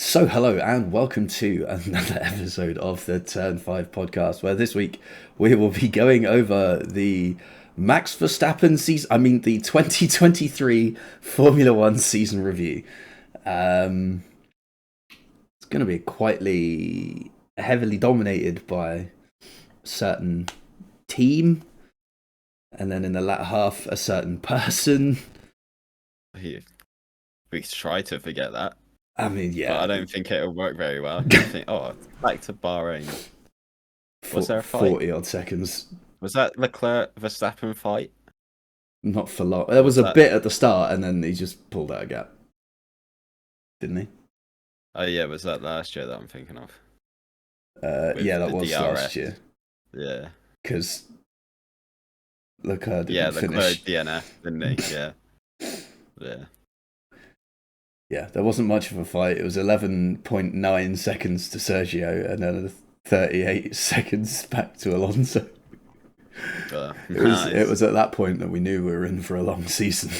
So, hello and welcome to another episode of the Turn 5 podcast, where this week we will be going over the Max Verstappen the 2023 Formula One season review. It's going to be quietly, heavily dominated by a certain team, and then in the latter half, a certain person. We try to forget that. I mean, yeah. But I don't think it'll work very well. I think, back to Bahrain. Was there a fight? 40 odd seconds. Was that Leclerc Verstappen fight? Not for long. There was a bit at the start, and then he just pulled out a gap. Didn't he? Oh, yeah, was that last year that I'm thinking of? Yeah, that was DRS. last year. Yeah. Because Leclerc didn't finish. Leclerc DNF, didn't he? Yeah. Yeah. Yeah, there wasn't much of a fight. It was 11.9 seconds to Sergio and then 38 seconds back to Alonso. Nice. It was at that point that we knew we were in for a long season.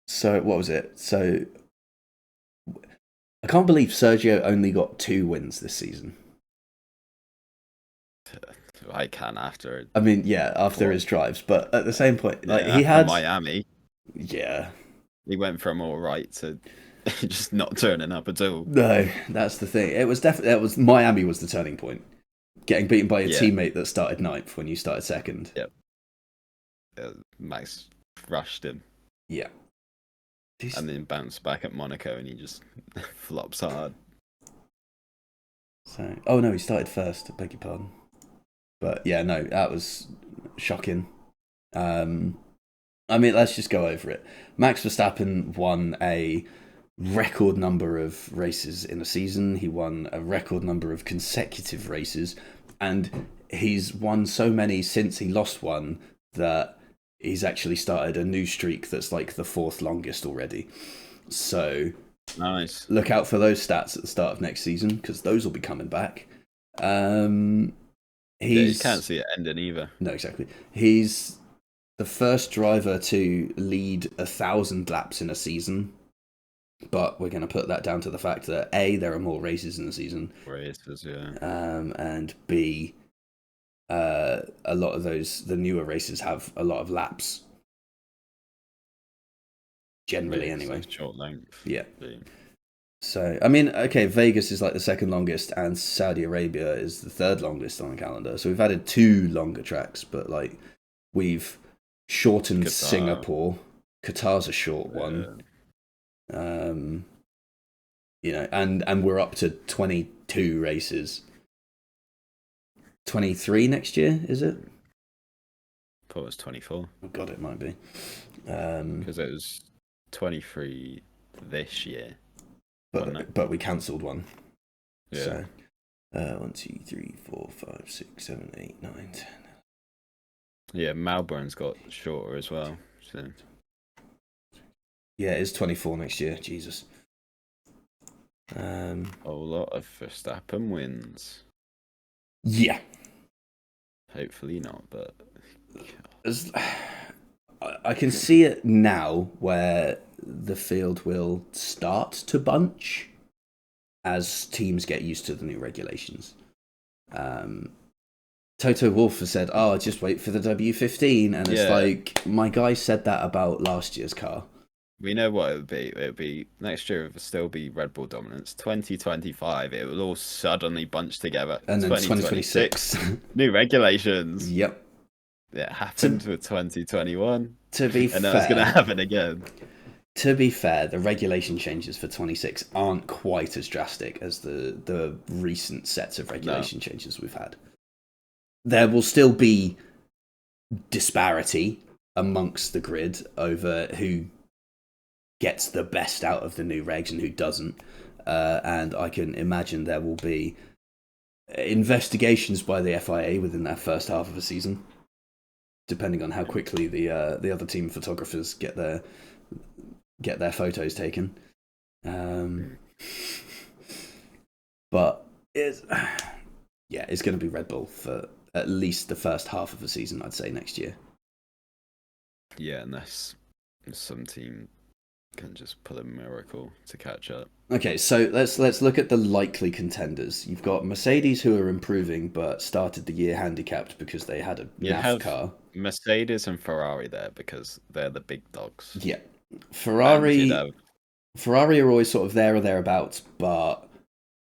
So what was it? So I can't believe Sergio only got 2 wins this season. I can after. I mean, yeah, after his drives, but at the same point, like yeah, he had Miami. Yeah, he went from all right to just not turning up at all. No, that's the thing. It was Miami was the turning point. Getting beaten by a teammate that started 9th when you started 2nd. Yep. Max rushed him. Yeah. And then bounced back at Monaco and he just flops hard. So, oh no, he started first. I beg your pardon. But yeah, no, that was shocking. I mean, let's just go over it. Max Verstappen won a record number of races in a season. He won a record number of consecutive races, and he's won so many since he lost one that he's actually started a new streak that's like the 4th longest already. So nice. Look out for those stats at the start of next season, because those will be coming back. You can't see it ending either. No, exactly. He's the first driver to lead 1,000 laps in a season, but we're going to put that down to the fact that A, there are more races in the season. Races, yeah. And B, a lot of the newer races have a lot of laps. Generally, anyway. Short length. Yeah. So, I mean, okay, Vegas is like the 2nd longest, and Saudi Arabia is the 3rd longest on the calendar. So we've added 2 longer tracks, but like we've shortened Qatar. Singapore. Qatar's a short one. You know, and we're up to 22 races. 23 next year, is it? I thought it was 24. Oh God, it might be. Because it was 23 this year. But we cancelled one. Yeah. So, 1, 2, 3, 4, 5, 6, 7, 8, 9, 10. Yeah, Melbourne's got shorter as well. So. Yeah, it is 24 next year. Jesus. A lot of Verstappen wins. Yeah. Hopefully not, but I can see it now where the field will start to bunch as teams get used to the new regulations. Toto Wolff has said, just wait for the W15, and it's like, my guy said that about last year's car. We know what it would be. It would be next year. It will still be Red Bull dominance. 2025, it will all suddenly bunch together. And then 2026, new regulations. Yep. It happened with 2021. To be fair, and now it's going to happen again. To be fair, the regulation changes for 26 aren't quite as drastic as the recent sets of regulation changes we've had. There will still be disparity amongst the grid over who gets the best out of the new regs and who doesn't. And I can imagine there will be investigations by the FIA within that first half of a season, depending on how quickly the other team photographers get their photos taken. But it's going to be Red Bull for at least the first half of the season, I'd say, next year. Yeah, unless some team can just pull a miracle to catch up. Okay, so let's look at the likely contenders. You've got Mercedes, who are improving but started the year handicapped because they had a You'd NAF have car. Mercedes and Ferrari there because they're the big dogs. Yeah, And you'd Ferrari. have Ferrari are always sort of there or thereabouts, but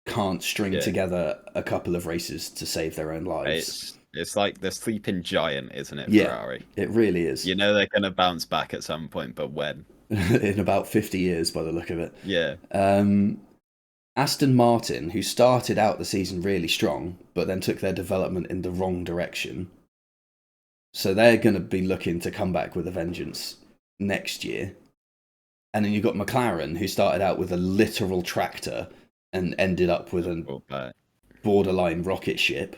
can't string yeah, together a couple of races to save their own lives. it's like the sleeping giant, isn't it, Yeah, Ferrari? it really is. You know they're gonna bounce back at some point, but when? In about 50 years, by the look of it. Yeah. Aston Martin, who started out the season really strong, but then took their development in the wrong direction. So they're going to be looking to come back with a vengeance next year. And then you've got McLaren, who started out with a literal tractor and ended up with a borderline rocket ship,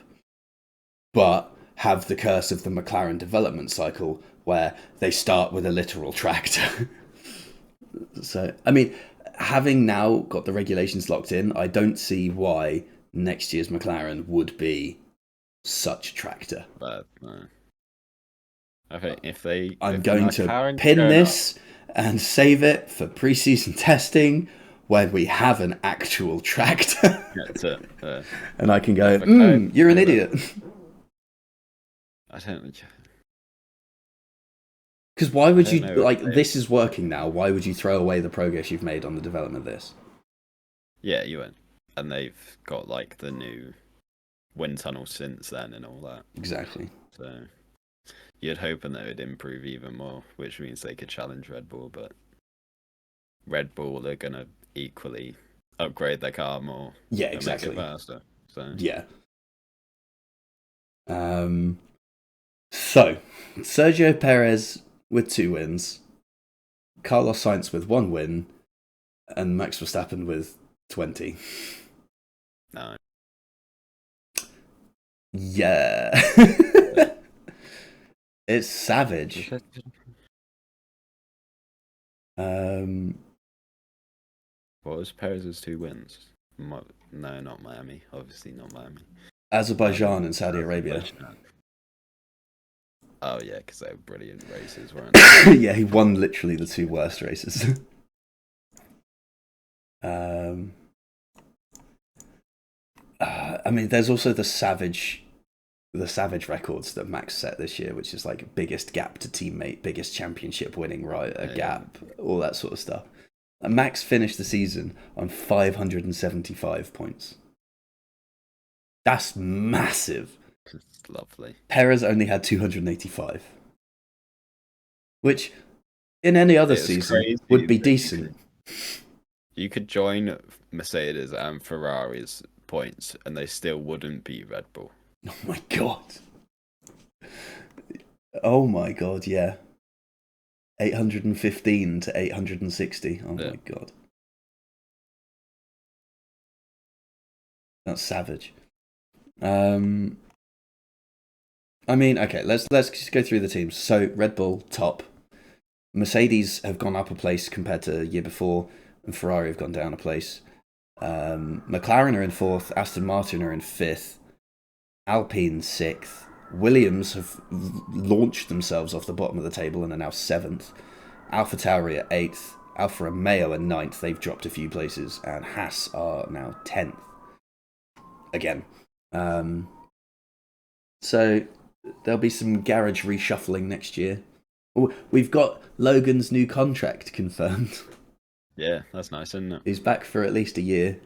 but have the curse of the McLaren development cycle where they start with a literal tractor. So, I mean, having now got the regulations locked in, I don't see why next year's McLaren would be such a tractor. But no. I think if the going to McLaren pin turn this and save it for preseason testing when we have an actual tractor. up, that's it. And I can go, Okay. You're an idiot. I don't. Because why would I you, don't know like, if they- this is working now. Why would you throw away the progress you've made on the development of this? Yeah, you won't. And they've got like the new wind tunnel since then and all that. Exactly. So you'd hoping they would improve even more, which means they could challenge Red Bull, but Red Bull are gonna equally upgrade their car more. Yeah, and exactly. Make it faster. So Yeah. So, Sergio Perez with 2 wins, Carlos Sainz with 1 win, and Max Verstappen with 20. no. Yeah. It's savage. What was Perez's 2 wins? No, not Miami. Obviously not Miami. Azerbaijan and Saudi Arabia. Oh yeah, because they were brilliant races, weren't they? Yeah, he won literally the 2 worst races. I mean, there's also the savage records that Max set this year, which is like biggest gap to teammate, biggest championship winning gap, all that sort of stuff. And Max finished the season on 575 points. That's massive. It's lovely. Perez only had 285, which in any other season would be decent. You could join Mercedes and Ferrari's points, and they still wouldn't beat Red Bull. Oh my god. Oh my god, yeah. 815 to 860. Oh my god. That's savage. I mean, okay, let's just go through the teams. So Red Bull top. Mercedes have gone up a place compared to the year before, and Ferrari have gone down a place. McLaren are in 4th, Aston Martin are in 5th, Alpine 6th. Williams have launched themselves off the bottom of the table and are now 7th. AlphaTauri are 8th. Alfa Romeo are 9th. They've dropped a few places, and Haas are now 10th. Again. So there'll be some garage reshuffling next year. We've got Logan's new contract confirmed. Yeah, that's nice, isn't it? He's back for at least a year.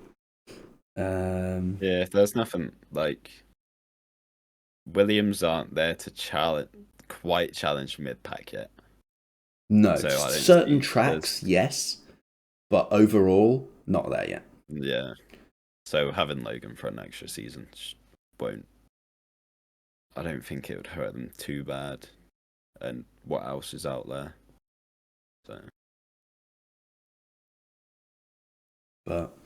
Yeah, there's nothing like Williams aren't there to quite challenge mid-pack yet. No, So I don't certain see tracks, yes, but overall, not there yet. Yeah. So having Logan for an extra season won't. I don't think it would hurt them too bad. And what else is out there? So. But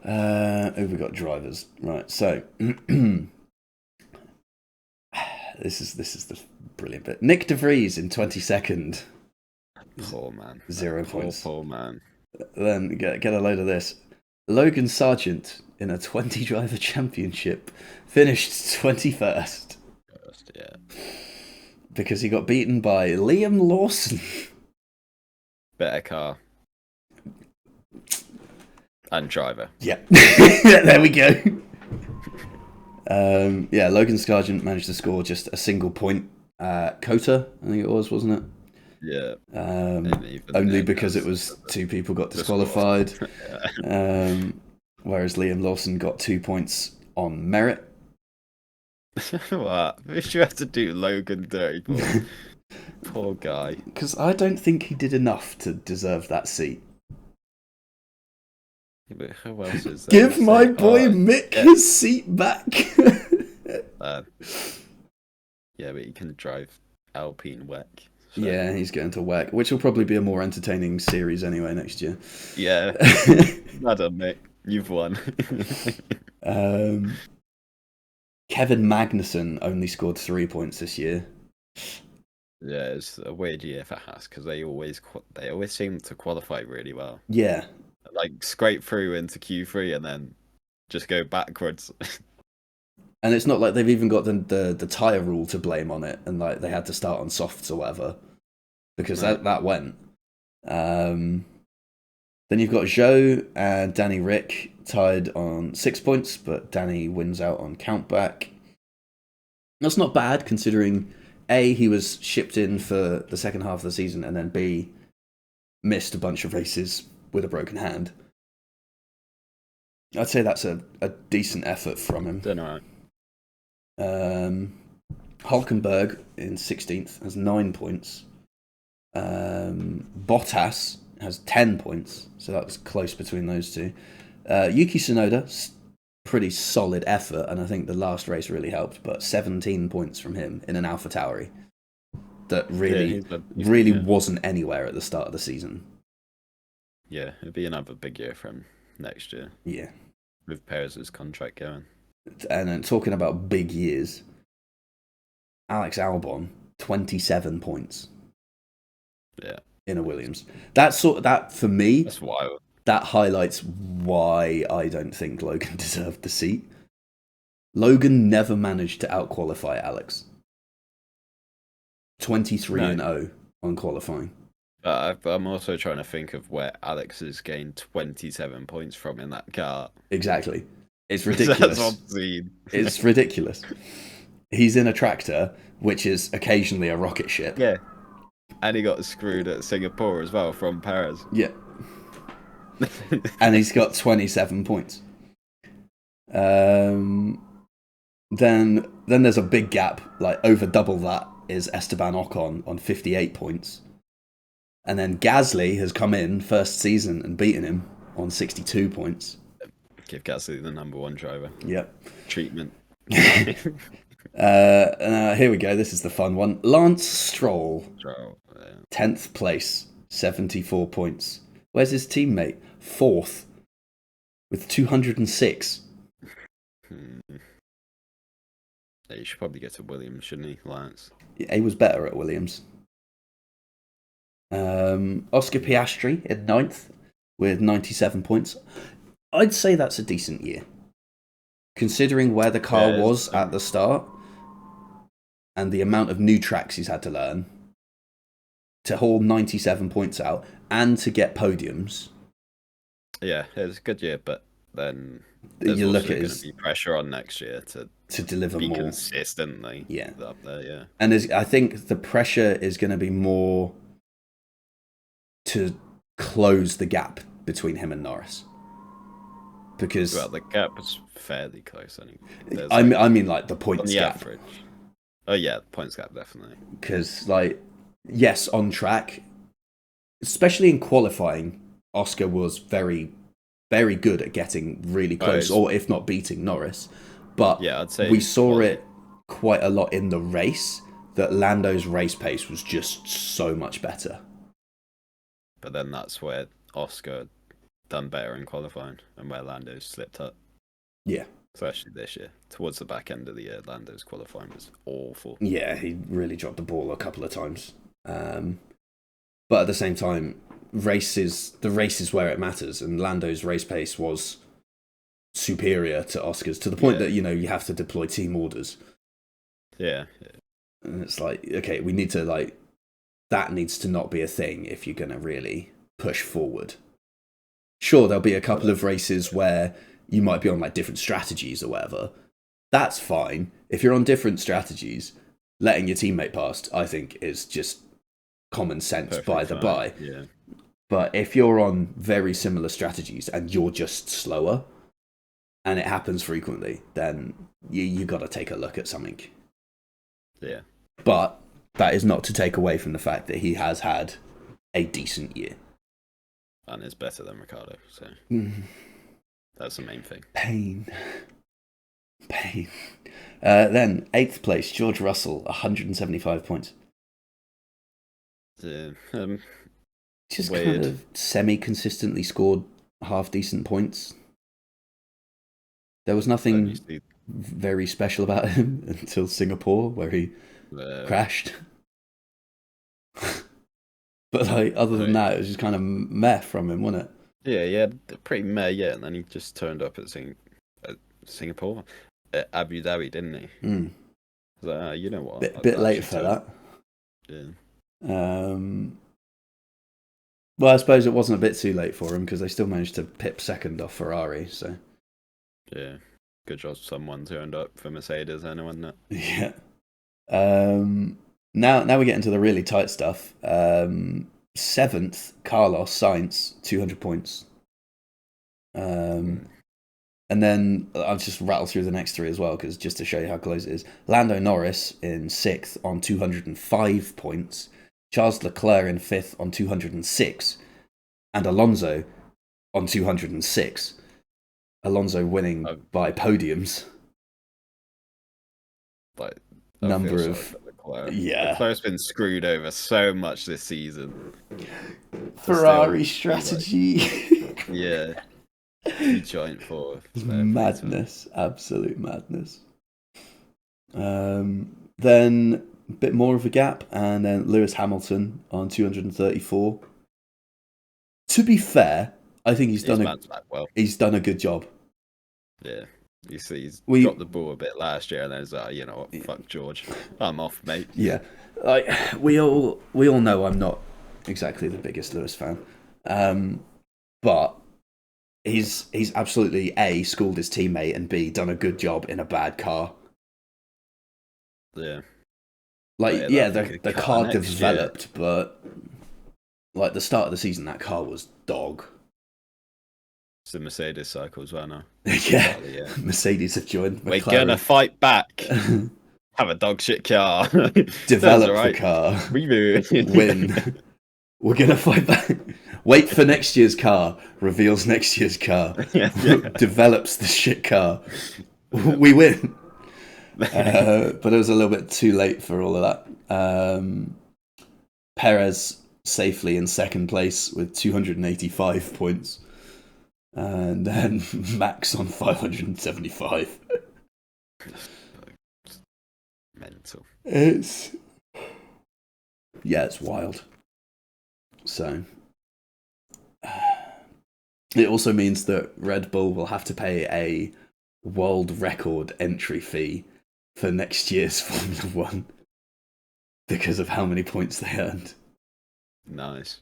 who we got drivers? Right, so this is the brilliant bit. Nick De Vries in 22nd. Poor man. 0 points. Poor man. Then get a load of this. Logan Sargent in a 20 driver championship finished 21st. Yeah. Because he got beaten by Liam Lawson. better car and driver. Yeah, there we go. Yeah, Logan Sargent managed to score just a single point. Cota, I think it was, wasn't it? Yeah. Only because it was 2 people got disqualified. Whereas Liam Lawson got 2 points on merit. What? If you have to do Logan dirty, poor guy. Because I don't think he did enough to deserve that seat. Yeah, but who else is there? Give my boy Mick his seat back. Yeah, but he can drive Alpine WEC. So. Yeah, he's going to WEC, which will probably be a more entertaining series anyway next year. Yeah. Well done, Mick. You've won. Kevin Magnussen only scored 3 points this year. Yeah, it's a weird year for Haas because they always seem to qualify really well. Yeah, like scrape through into Q3 and then just go backwards. And it's not like they've even got the tyre rule to blame on it, and like they had to start on softs or whatever, because that went. Then you've got Zhou and Danny Rick tied on 6 points, but Danny wins out on countback. That's not bad considering A, he was shipped in for the second half of the season, and then B, missed a bunch of races with a broken hand. I'd say that's a decent effort from him. Don't know. Hulkenberg in 16th has 9 points. Bottas has 10 points, so that was close between those two. Yuki Tsunoda, pretty solid effort, and I think the last race really helped, but 17 points from him in an AlphaTauri that really wasn't anywhere at the start of the season. Yeah, it'd be another big year for him next year. Yeah. With Perez's contract going. And then talking about big years, Alex Albon, 27 points. Yeah. In a Williams. That for me, that's wild. That highlights why I don't think Logan deserved the seat. Logan never managed to outqualify Alex. 23-0 on qualifying. I'm also trying to think of where Alex has gained 27 points from in that car. Exactly. It's ridiculous. That's obscene. It's ridiculous. He's in a tractor, which is occasionally a rocket ship. Yeah. And he got screwed at Singapore as well from Perez. Yeah. And he's got 27 points. Then there's a big gap, like over double that is Esteban Ocon on 58 points. And then Gasly has come in first season and beaten him on 62 points. Give Gasly the number one driver. Yep. Treatment. Here we go. This is the fun one. Lance Stroll. 10th place, 74 points. Where's his teammate? 4th, with 206. Yeah, you should probably get to Williams, shouldn't he, Lance? Yeah, he was better at Williams. Oscar Piastri in 9th with 97 points. I'd say that's a decent year. Considering where the car was at the start and the amount of new tracks he's had to learn, to haul 97 points out and to get podiums. Yeah, it was a good year, but then there's you also look at going to be pressure on next year to deliver be more consistently. Yeah, up there. Yeah, and I think the pressure is going to be more to close the gap between him and Norris, because the gap was fairly close. I mean, like the points on the gap. Average. Oh yeah, the points gap definitely. Because yes, on track, especially in qualifying, Oscar was very, very good at getting really close, or if not beating Norris. But yeah, I'd say we saw it quite a lot in the race, that Lando's race pace was just so much better. But then that's where Oscar done better in qualifying and where Lando slipped up. Yeah. Especially this year. Towards the back end of the year, Lando's qualifying was awful. Yeah, he really dropped the ball a couple of times. But at the same time, the race is where it matters, and Lando's race pace was superior to Oscar's, to the point that, you have to deploy team orders. Yeah. And it's like, okay, we need to that needs to not be a thing if you're going to really push forward. Sure, there'll be a couple of races where you might be on like different strategies or whatever. That's fine. If you're on different strategies, letting your teammate past, I think, is just common sense by the by. Yeah. But if you're on very similar strategies and you're just slower, and it happens frequently, then you got to take a look at something. Yeah. But that is not to take away from the fact that he has had a decent year. And is better than Ricciardo, so that's the main thing. Pain. Then, 8th place, George Russell, 175 points. Just weird. kind of semi-consistently scored half-decent points. There was nothing very special about him until Singapore, where he crashed. But like, other than that, it was just kind of meh from him, wasn't it? Yeah, pretty meh, yeah. And then he just turned up at Singapore, at Abu Dhabi, didn't he? Mm. So, you know what? Bit late for that. Yeah. Well, I suppose it wasn't a bit too late for him because they still managed to pip second off Ferrari. So yeah, good job. Someone turned up for Mercedes, wasn't it? Yeah. Now we get into the really tight stuff. 7th, Carlos Sainz, 200 points. And then I'll just rattle through the next 3 as well, because just to show you how close it is. Lando Norris in 6th on 205 points. Charles Leclerc in 5th on 206. And Alonso on 206. Alonso winning by podiums. Like, number of... Yeah. Leclerc's been screwed over so much this season. Ferrari strategy. Yeah. Joint 4th. Madness. Absolute madness. Then a bit more of a gap, and then Lewis Hamilton on 234. To be fair, I think he's done a good job. Yeah. You see, he's dropped the ball a bit last year, and then it's like, you know what, fuck George, I'm off, mate. Yeah, like we all know I'm not exactly the biggest Lewis fan, but he's absolutely A, schooled his teammate, and B, done a good job in a bad car. Yeah, like the car developed, but like the start of the season, that car was dog. It's the Mercedes cycle as well now. Yeah. Mercedes have joined McLaren. We're gonna fight back. Have a dog shit car. Develop the car. Win. We're gonna fight back. Wait for next year's car. Reveals next year's car. Develops the shit car. We win. But it was a little bit too late for all of that. Perez safely in 2nd place with 285 points. And then Max on 575. Mental. It's wild. So it also means that Red Bull will have to pay a world record entry fee for next year's Formula 1 because of how many points they earned. Nice.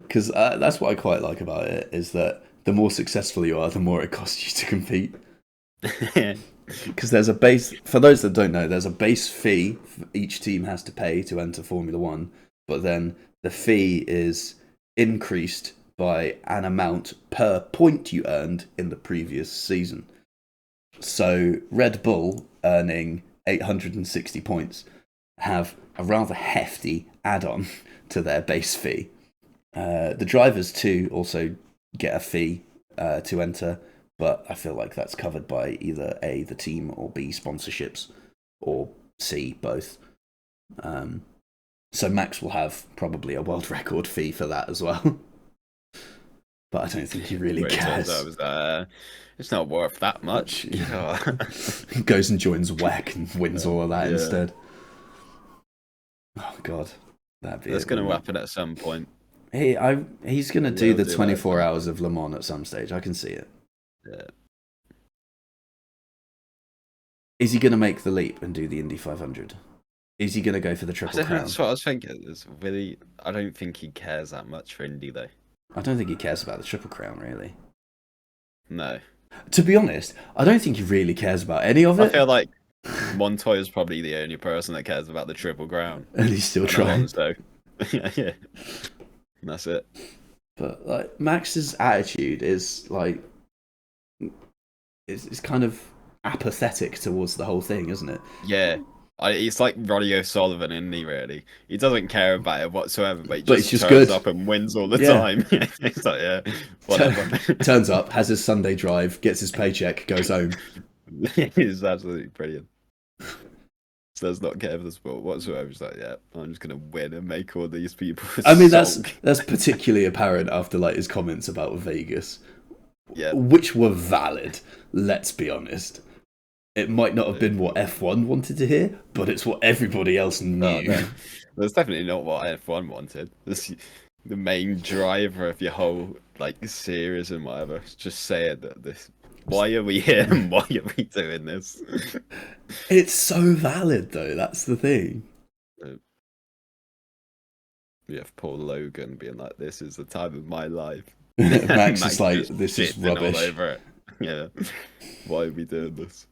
Because that's what I quite like about it, is that the more successful you are, the more it costs you to compete. Because there's a base, for those that don't know, there's a base fee each team has to pay to enter Formula 1, but then the fee is increased by an amount per point you earned in the previous season. So Red Bull, earning 860 points, have a rather hefty add-on to their base fee. The drivers too also get a fee to enter, but I feel like that's covered by either A, the team, or B, sponsorships, or C, both. So Max will have probably a world record fee for that as well. But I don't think he really cares. It's not worth that much. He goes and joins WEC and wins all of that instead. Oh God, that's going to happen at some point. He's going to do the 24 hours of Le Mans at some stage. I can see it. Yeah. Is he going to make the leap and do the Indy 500? Is he going to go for the I Triple don't know, Crown? that's what I was thinking. It's really, I don't think he cares that much for Indy though. I don't think he cares about the Triple Crown, really. No, To be honest, I don't think he really cares about any of I it, feel like Montoya's probably the only person that cares about the Triple Crown. and he's still And trying. Alonso. Yeah. And that's it. But like Max's attitude is like, it's kind of apathetic towards the whole thing, isn't it? Yeah. It's like Roddy O'Sullivan, isn't he, really? He doesn't care about it whatsoever, but he But just he's just turns good. up and wins all the Yeah. time. It's like, yeah, whatever. Turns up, has his Sunday drive, gets his paycheck, goes home. He's absolutely brilliant. Does not care for the sport whatsoever. He's like, yeah, I'm just gonna win and make all these people. I mean, that's sulk. particularly apparent after like his comments about Vegas, Yeah. which were valid. Let's be honest. It might not have been what F1 wanted to hear, but it's what everybody else knew. Oh, no. That's definitely not what F1 wanted. This, the main driver of your whole like series and whatever. Just saying that this. Why are we here and why are we doing this? It's so valid, though. That's the thing. You have Paul Logan being like, "This is the time of my life." Max is like, just this is shitting all rubbish. over it. Yeah. Why are we doing this?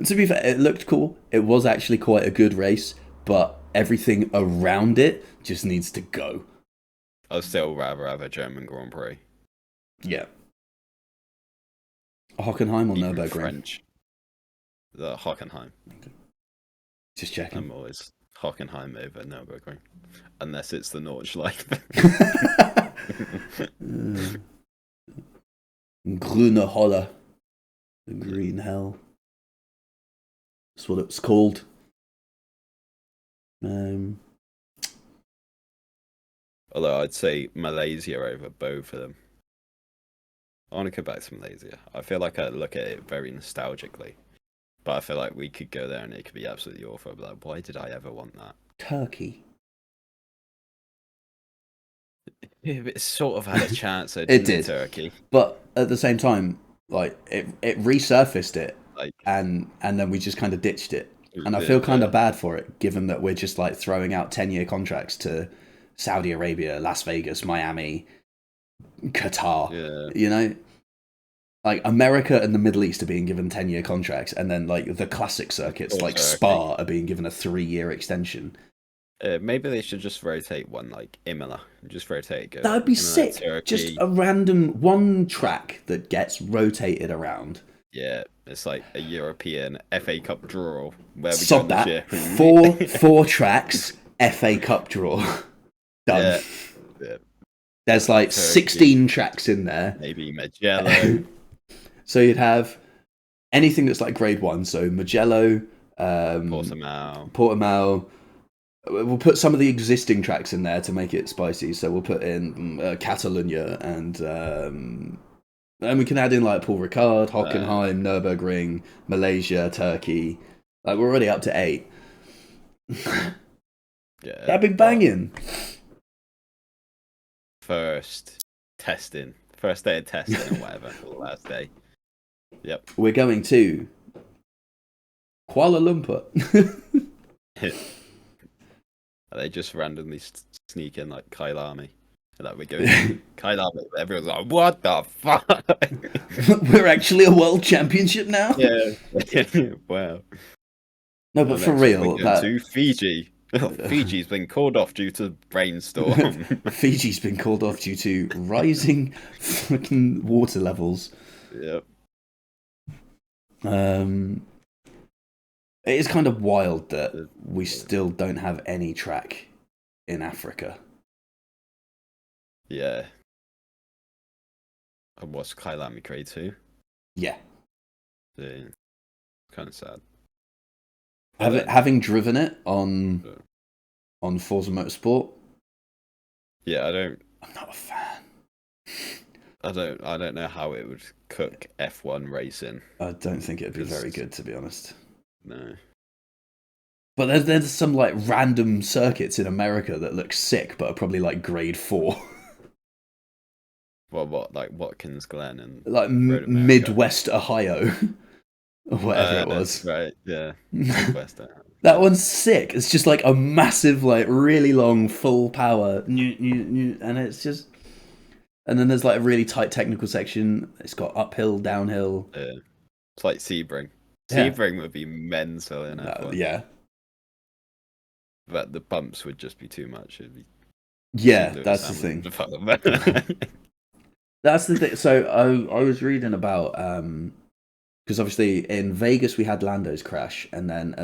To be fair, it looked cool. It was actually quite a good race, but everything around it just needs to go. I'd still rather have a German Grand Prix. Yeah. Hockenheim or Even Nürburgring? French. The Hockenheim. Just checking. I'm always Hockenheim over Nürburgring. Unless it's the Nordschleife. Grüne Holle. The Green Hell. That's what it's called. Although I'd say Malaysia over both of them. I want to go back to Malaysia. I feel like I look at it very nostalgically. But I feel like we could go there and it could be absolutely awful. But like, why did I ever want that? Turkey. Yeah, but it sort of had a chance. It It did. Turkey. But at the same time, like it resurfaced it, Like, and then we just kind of ditched it. And I feel kind of bad for it, given that we're just like throwing out 10-year contracts to Saudi Arabia, Las Vegas, Miami, Qatar. Yeah. You know, like America and the Middle East are being given 10-year contracts, and then like the classic circuits Or like Turkey. Spa are being given a 3-year extension. Maybe they should just rotate one, like Imola. Just rotate it. Go That would be Imola, sick. Turkey. Just a random one track that gets rotated around. Yeah, it's like a European FA Cup draw. Where we Stop go this that. year. Four tracks, FA Cup draw. Done. Yeah. There's like Turkey. 16 tracks in there. Maybe Magello. So you'd have anything that's like grade 1. So Mugello, Portimao. We'll put some of the existing tracks in there to make it spicy. So we'll put in Catalunya and we can add in like Paul Ricard, Hockenheim, Nürburgring, Malaysia, Turkey. Like we're already up to 8. Yeah. That'd be banging. First day of testing or whatever, or the last day. Yep. We're going to Kuala Lumpur. They just randomly sneak in like Kailami. Like we're going Kailami. Everyone's like, what the fuck? We're actually a world championship now? Yeah. Wow. No, but And for next real, we're going to Fiji. Fiji's been called off due to rainstorm. Fiji's been called off due to rising fucking water levels. Yep. It is kind of wild that we still don't have any track in Africa. Yeah. And what's Kailami grade 2? Yeah. Yeah. Kind of sad. Having driven it on Forza Motorsport, Yeah, I'm not a fan. I don't know how it would cook F1 racing. I don't think it'd be very good, to be honest. No. But there's some like random circuits in America that look sick, but are probably like grade 4. What like Watkins Glen and Like Road America. Midwest Ohio, or whatever it was. Right, yeah. Midwest. That one's sick. It's just like a massive, like really long, full power, and it's just. And then there's like a really tight technical section. It's got uphill, downhill. It's like Sebring. Yeah. Sebring would be mental in F1. Yeah. But the bumps would just be too much. It'd be yeah, that's the thing. That's the thing. So I was reading about because obviously in Vegas we had Lando's crash, and then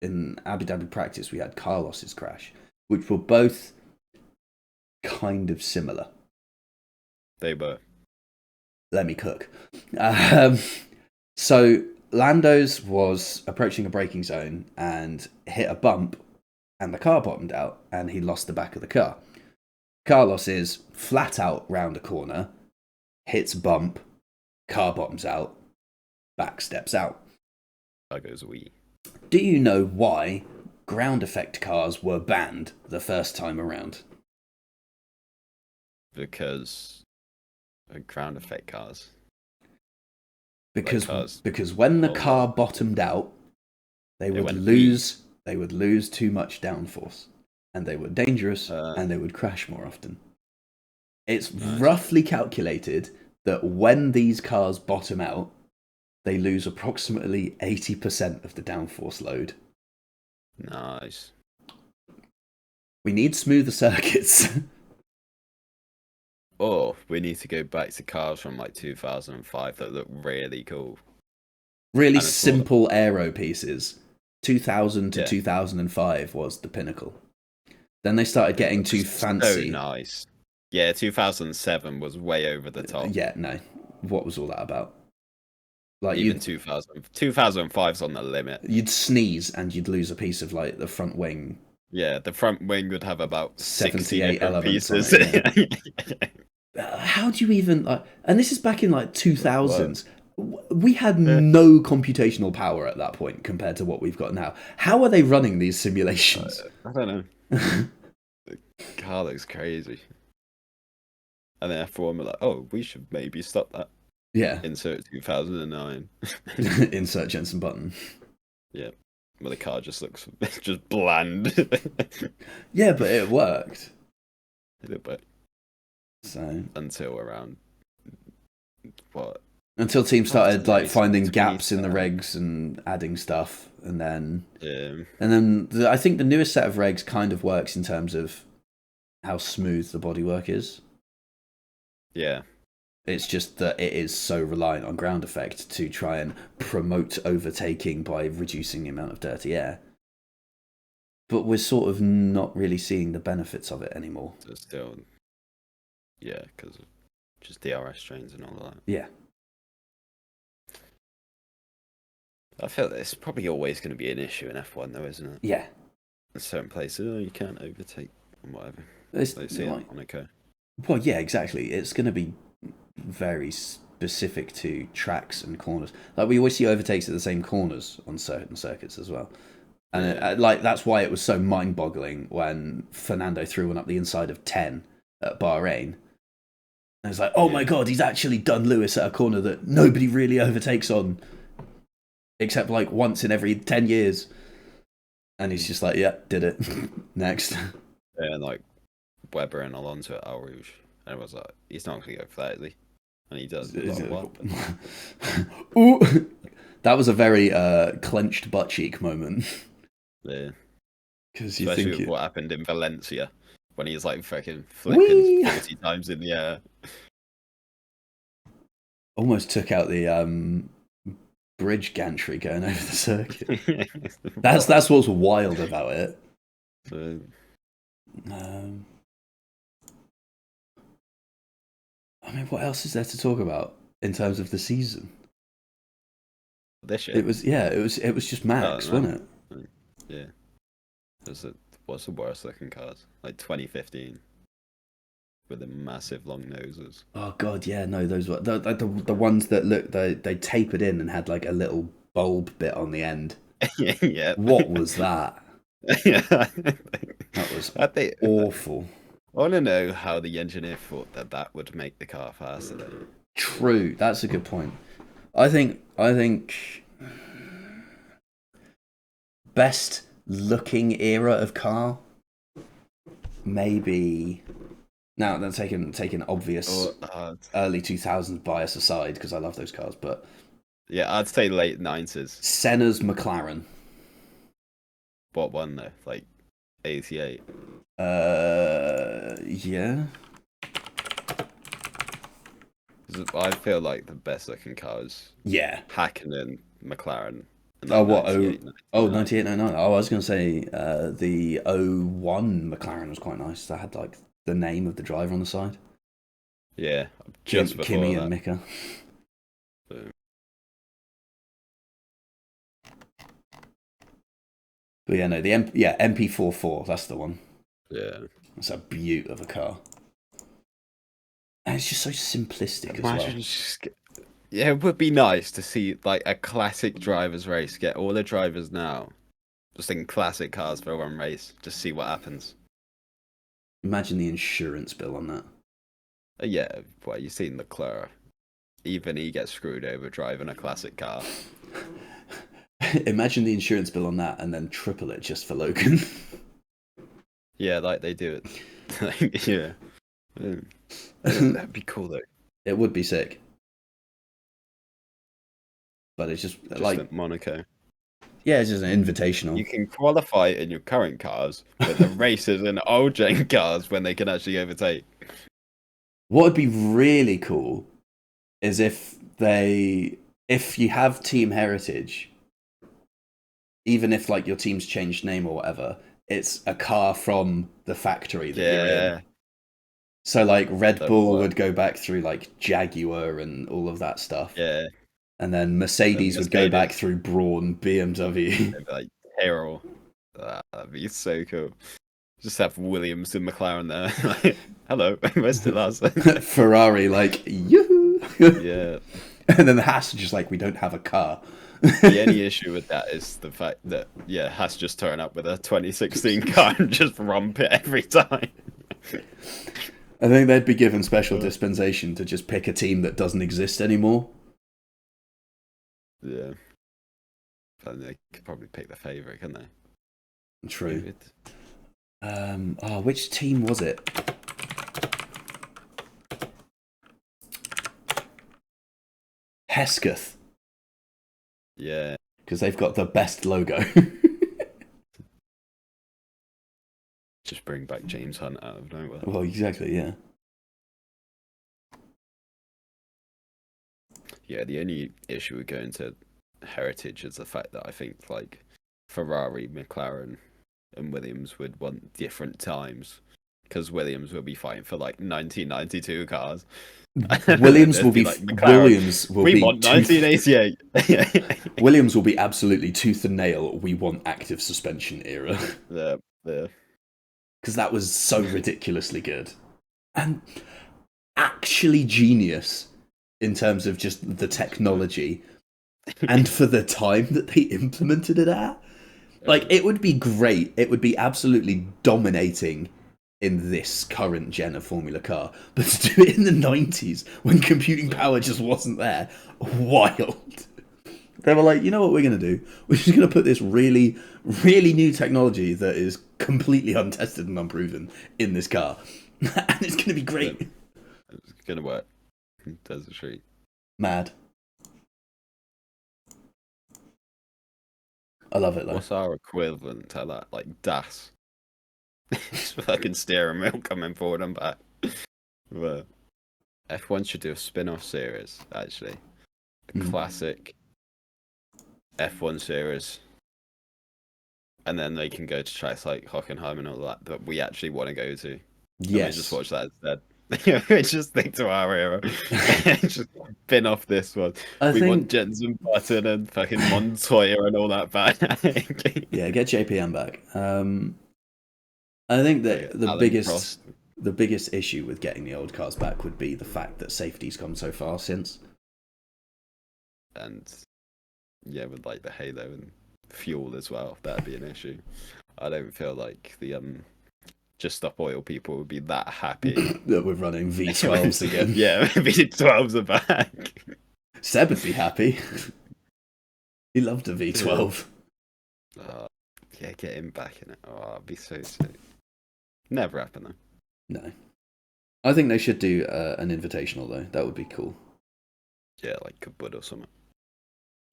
in Abu Dhabi practice we had Carlos's crash, which were both kind of similar. They were. Let me cook. So Lando's was approaching a braking zone and hit a bump, and the car bottomed out, and he lost the back of the car. Carlos is flat out round a corner, hits bump, car bottoms out, back steps out. That goes wee. Do you know why ground effect cars were banned the first time around? Because ground effect cars. Because when the car bottomed out, they would lose too much downforce, and they were dangerous, and they would crash more often. It's roughly calculated that when these cars bottom out, they lose approximately 80% of the downforce load. Nice. We need smoother circuits. Or we need to go back to cars from like 2005 that look really cool. Really simple aero pieces. 2000 to 2005 was the pinnacle. Then they started getting too fancy. So nice. Yeah, 2007 was way over the top. Yeah, no. What was all that about? Like even 2005's on the limit. You'd sneeze and you'd lose a piece of like the front wing. Yeah, the front wing would have about 78 elements pieces. How do you even like? And this is back in like 2000s. We had no computational power at that point compared to what we've got now. How are they running these simulations? I don't know. The car looks crazy. And then F1 were like, oh, we should maybe stop that. Yeah. Insert 2009. Insert Jensen Button. Yeah. Well, the car just looks just bland. Yeah, but it worked. It did work. So until around what? Until teams started like finding gaps in the regs and adding stuff, and then I think the newest set of regs kind of works in terms of how smooth the bodywork is. Yeah. It's just that it is so reliant on ground effect to try and promote overtaking by reducing the amount of dirty air. But we're sort of not really seeing the benefits of it anymore. So still, yeah, because of just DRS trains and all that. Yeah. I feel that it's probably always going to be an issue in F1 though, isn't it? Yeah. In certain places, you can't overtake and whatever. It's like, see it on a car. Well, yeah, exactly. It's going to be very specific to tracks and corners. Like we always see overtakes at the same corners on certain circuits as well. And like that's why it was so mind-boggling when Fernando threw one up the inside of 10 at Bahrain. And it's like, oh my god, he's actually done Lewis at a corner that nobody really overtakes on, except like once in every 10 years. And he's just like, yeah, did it. Next. Yeah, and like Webber and Alonso at Al Rouge. And it was like, he's not going to go for that, is he? And he does. Ooh, that was a very clenched butt cheek moment. Yeah. Because you especially think with what happened in Valencia when he's like fucking flipping 40 times in the air. Almost took out the bridge gantry going over the circuit. That's what's wild about it. So, I mean, what else is there to talk about in terms of the season? This year, it was just Max, wasn't it? Yeah. What's the worst looking cars? Like 2015 with the massive long noses. Oh god, yeah, no, those were the ones that looked they tapered in and had like a little bulb bit on the end. Yeah. What was that? Yeah. That was awful. I want to know how the engineer thought that would make the car faster. Though. True, that's a good point. I think best looking era of car, maybe. Now, then taking obvious early 2000s bias aside, because I love those cars, but yeah, I'd say late 90s. Senna's McLaren. What one though? Like 88. Yeah. I feel like the best looking cars. Yeah. Hakkinen, McLaren. Oh, what? 98, 99. Oh, I was going to say the 01 McLaren was quite nice. That had like the name of the driver on the side. Yeah, just before Kimi that. and Mika. Boom. But yeah, no, the MP44, that's the one. Yeah. It's a beaut of a car. And it's just so simplistic as well. Yeah, it would be nice to see like a classic drivers race. Get all the drivers now, just in classic cars for one race. Just see what happens. Imagine the insurance bill on that. Yeah, well, you've seen Leclerc. Even he gets screwed over driving a classic car. Imagine the insurance bill on that, and then triple it just for Logan. Yeah, like they do it. Yeah. That'd be cool though. It would be sick. But it's just like at Monaco. Yeah, it's just an invitational. You can qualify in your current cars, but the races in old gen cars when they can actually overtake. What would be really cool is if you have Team Heritage, even if like your team's changed name or whatever, it's a car from the factory that you're in. So like Red Bull would go back through like Jaguar and all of that stuff. Yeah. And then Mercedes would go back through Braun, BMW. They'd be like terrible. That'd be so cool. Just have Williams and McLaren there. Like, hello, where's the last? Ferrari, like, yoo. Yeah. And then the Haas are just like, we don't have a car. The only issue with that is the fact that Haas just turn up with a 2016 car and just romp it every time. I think they'd be given special dispensation to just pick a team that doesn't exist anymore. Yeah. But they could probably pick the favourite, couldn't they? True. Which team was it? Hesketh. Yeah. Because they've got the best logo. Just bring back James Hunt out of nowhere. Well, exactly, yeah. Yeah, the only issue with going to Heritage is the fact that I think like Ferrari, McLaren, and Williams would want different times because Williams will be fighting for like 1992 cars. Williams will be like, we want 1988. Williams will be absolutely tooth and nail. We want active suspension era. Yeah. Because that was so ridiculously good and actually genius in terms of just the technology and for the time that they implemented it at. Like, it would be great. It would be absolutely dominating in this current gen of Formula Car. But to do it in the 90s, when computing power just wasn't there, wild. They were like, you know what we're going to do? We're just going to put this really, really new technology that is completely untested and unproven in this car. And it's going to be great. Yeah. It's going to work. Desert Street. Mad. I love it though. What's our equivalent to that? Like DAS. It's fucking steering wheel coming forward and back. But F1 should do a spin-off series, actually. A classic F1 series. And then they can go to tracks like Hockenheim and all that we actually want to go to. Yes. Just watch that instead. Just think to our era. Just spin off this one. We want Jensen Button and fucking Montoya and all that back. Yeah, get JPM back. I think that the biggest issue with getting the old cars back would be the fact that safety's come so far since. And yeah, with like the halo and fuel as well, that'd be an issue. I don't feel like the Just Stop Oil people would be that happy that we're running V12s again. Yeah, V12s are back. Seb would be happy. He loved a V12. Yeah, get him back in it. Oh, it'd be so sick. Never happen though. No. I think they should do an invitational, though. That would be cool. Yeah, like Kabud or something.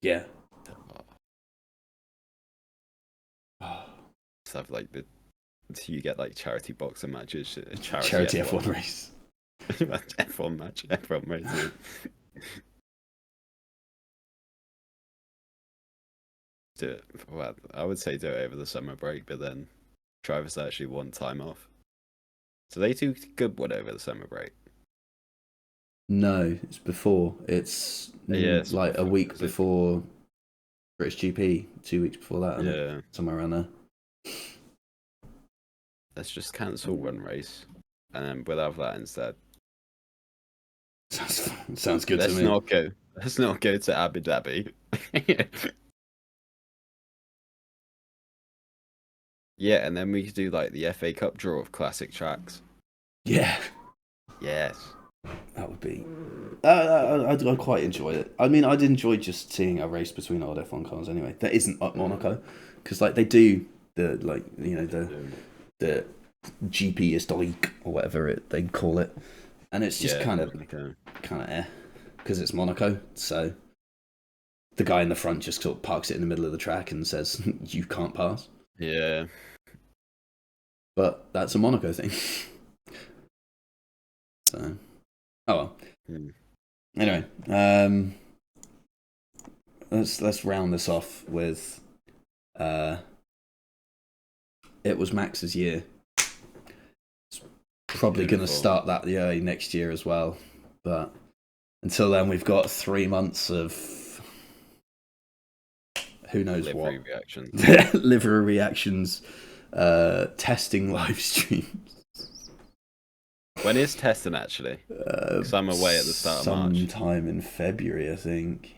Yeah. Just have like you get like charity boxing matches, Charity F1 race. F1 match, F1 race. Do it. Well, I would say do it over the summer break, but then drivers actually want time off. So they do good one over the summer break. No, it's before. It's like a week before British GP, 2 weeks before that, isn't it? Somewhere around there. Let's just cancel one race, and then we'll have that instead. Sounds good to me. Let's not go to Abu Dhabi. Yeah, and then we could do like the FA Cup draw of classic tracks. Yeah. Yes. That would be. I'd quite enjoy it. I mean, I'd enjoy just seeing a race between old F1 cars anyway. That isn't at Monaco, because like they do the the GP historique or whatever they call it, and it's just kind of because it's Monaco. So the guy in the front just sort of parks it in the middle of the track and says, "You can't pass." Yeah. But that's a Monaco thing. So, oh well. Anyway, let's round this off with it was Max's year. It's probably going to start that early next year as well, but until then we've got 3 months of who knows livery what reactions. livery reactions, testing live streams. When is testing actually? Because I'm away at the start of March. Sometime in February, I think.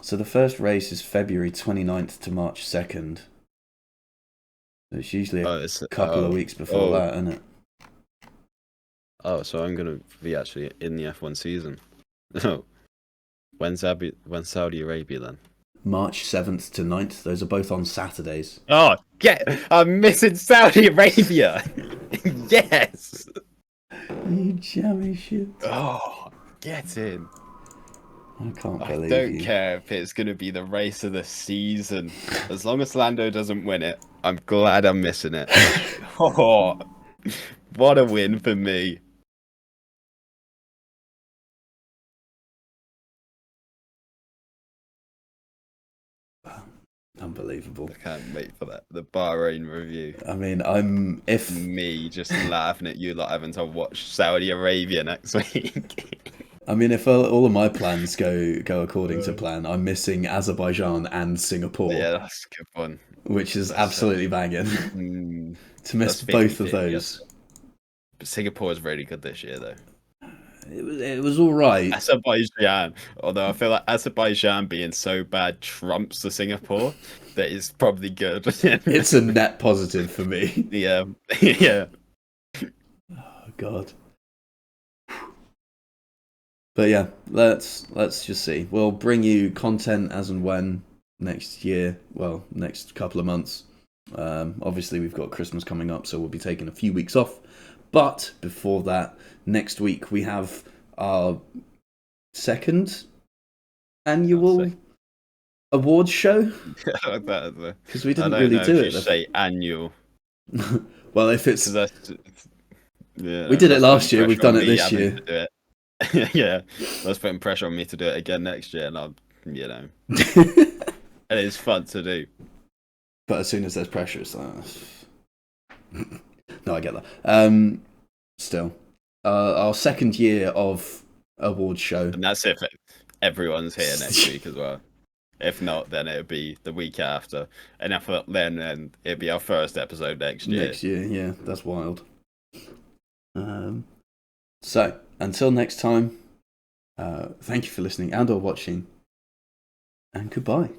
So the first race is February 29th to March 2nd. It's usually a couple of weeks before that, isn't it? Oh, so I'm going to be actually in the F1 season. Oh. When's Saudi Arabia then? March 7th to 9th. Those are both on Saturdays. Oh, I'm missing Saudi Arabia. Yes. You jammy shit. Oh, get in. I can't believe I don't care if it's going to be the race of the season. As long as Lando doesn't win it, I'm glad I'm missing it. Oh, what a win for me. Unbelievable. I can't wait for that. The Bahrain review. I mean, me just laughing at you lot having to watch Saudi Arabia next week. I mean, if all of my plans go according to plan, I'm missing Azerbaijan and Singapore. Yeah, that's a good one. Which is absolutely banging. To miss both of those. Yes. But Singapore is really good this year, though. It was all right. Azerbaijan, although I feel like Azerbaijan being so bad trumps the Singapore, that is probably good. It's a net positive for me. Yeah, yeah. Oh God. But yeah, let's just see. We'll bring you content as and when next year. Well, next couple of months. Obviously, we've got Christmas coming up, so we'll be taking a few weeks off. But before that, next week we have our second annual awards show. Because we didn't really do it. Say annual. Well, if it's yeah, we did it last year. We've done it this year. Yeah, that's putting pressure on me to do it again next year, and and it's fun to do. But as soon as there's pressure, it's like, no, I get that. Still, our second year of awards show, and that's if everyone's here next week as well. If not, then it'll be the week after, and if then it'll be our first episode next year. Next year, yeah, that's wild. So until next time, thank you for listening and/or watching, and goodbye.